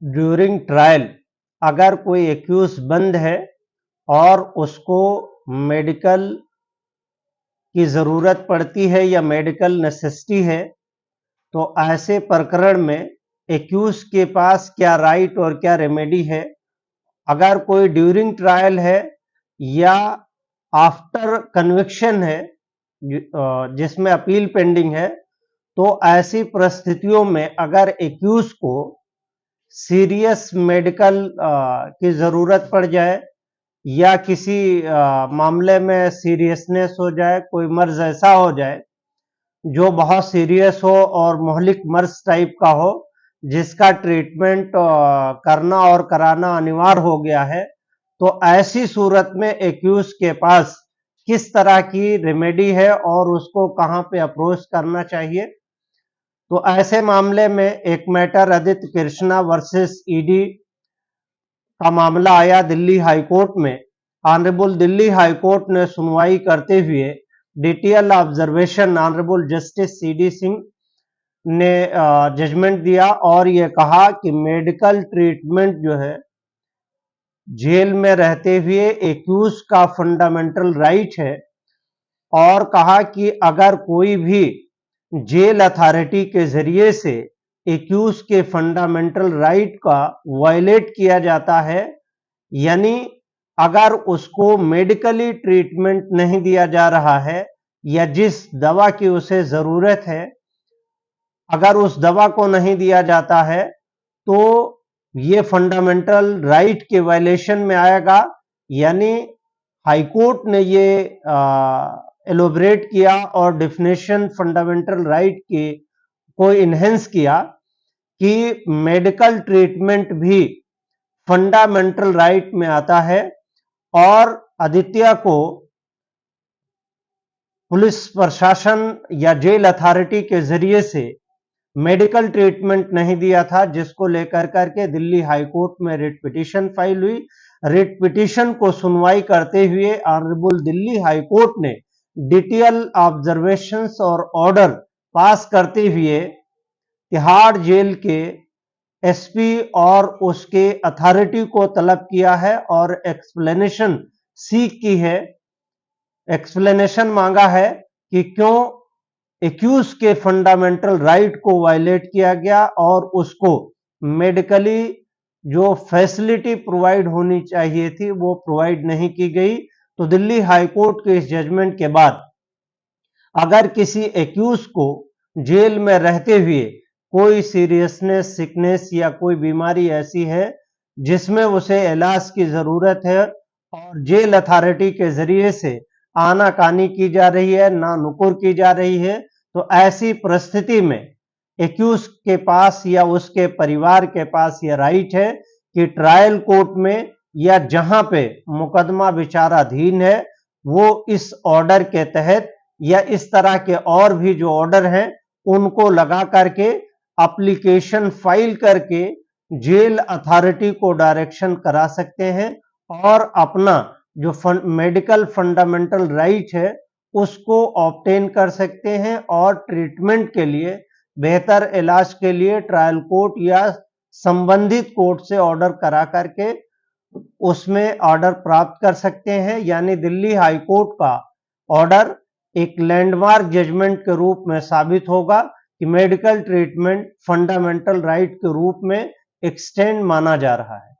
During trial अगर कोई accused बंद है और उसको मेडिकल की ज़रूरत पड़ती है या मेडिकल नेसेसिटी है, तो ऐसे प्रकरण में एक्यूज के पास क्या राइट और क्या रेमेडी है। अगर कोई ड्यूरिंग ट्रायल है या आफ्टर कन्विक्शन है जिसमें अपील पेंडिंग है, तो ऐसी परिस्थितियों में अगर एक्यूज को सीरियस मेडिकल की ज़रूरत पड़ जाए या किसी मामले में सीरियसनेस हो जाए, कोई मर्ज ऐसा हो जाए जो बहुत सीरियस हो और मोहलिक मर्ज टाइप का हो, जिसका ट्रीटमेंट करना और कराना अनिवार्य हो गया है, तो ऐसी सूरत में एक्यूज के पास किस तरह की रेमेडी है और उसको कहां पे अप्रोच करना चाहिए। तो ऐसे मामले में एक matter Aditya Krishna versus ED का मामला आया दिल्ली हाईकोर्ट में। ऑनरेबल दिल्ली हाईकोर्ट ने सुनवाई करते हुए detail observation honourable justice CD Singh ने जजमेंट दिया और ये कहा कि मेडिकल ट्रीटमेंट जो है जेल में रहते हुए एक्यूज का फंडामेंटल राइट है, और कहा कि अगर कोई भी जेल अथॉरिटी के जरिए से एक्यूज के फंडामेंटल राइट का वायलेट किया जाता है, यानी अगर उसको मेडिकली ट्रीटमेंट नहीं दिया जा रहा है या जिस दवा की उसे जरूरत है अगर उस दवा को नहीं दिया जाता है, तो ये फंडामेंटल राइट के वायलेशन में आएगा। यानी हाईकोर्ट ने ये एलोबरेट किया और डेफिनेशन फंडामेंटल राइट की को इनहेंस किया कि मेडिकल ट्रीटमेंट भी फंडामेंटल राइट में आता है, और आदित्य को पुलिस प्रशासन या जेल अथॉरिटी के जरिए से मेडिकल ट्रीटमेंट नहीं दिया था, जिसको लेकर करके दिल्ली हाईकोर्ट में रिट पिटीशन फाइल हुई। रिट पिटीशन को सुनवाई करते हुए ऑनरेबल दिल्ली हाईकोर्ट ने डिटेल ऑब्जर्वेशंस और ऑर्डर पास करते हुए तिहाड़ जेल के एसपी और उसके अथॉरिटी को तलब किया है और एक्सप्लेनेशन सीख की है, एक्सप्लेनेशन मांगा है कि क्यों एक्यूज के फंडामेंटल राइट को वायलेट किया गया और उसको मेडिकली जो फैसिलिटी प्रोवाइड होनी चाहिए थी वो प्रोवाइड नहीं की गई। तो दिल्ली हाईकोर्ट के इस जजमेंट के बाद अगर किसी एक्यूज को जेल में रहते हुए कोई सीरियसनेस, सिकनेस या कोई बीमारी ऐसी है जिसमें उसे इलाज की जरूरत है और जेल अथॉरिटी के जरिए से आनाकानी की जा रही है, ना नुकुर की जा रही है, तो ऐसी परिस्थिति में एक्यूज के पास या उसके परिवार के पास यह राइट है कि ट्रायल कोर्ट में या जहां पे मुकदमा विचाराधीन है वो इस ऑर्डर के तहत या इस तरह के और भी जो ऑर्डर हैं उनको लगा करके एप्लीकेशन फाइल करके जेल अथॉरिटी को डायरेक्शन करा सकते हैं और अपना जो मेडिकल फंडामेंटल राइट है उसको ऑब्टेन कर सकते हैं और ट्रीटमेंट के लिए, बेहतर इलाज के लिए ट्रायल कोर्ट या संबंधित कोर्ट से ऑर्डर करा करके उसमें ऑर्डर प्राप्त कर सकते हैं। यानी दिल्ली हाईकोर्ट का ऑर्डर एक लैंडमार्क जजमेंट के रूप में साबित होगा कि मेडिकल ट्रीटमेंट फंडामेंटल राइट के रूप में एक्सटेंड माना जा रहा है।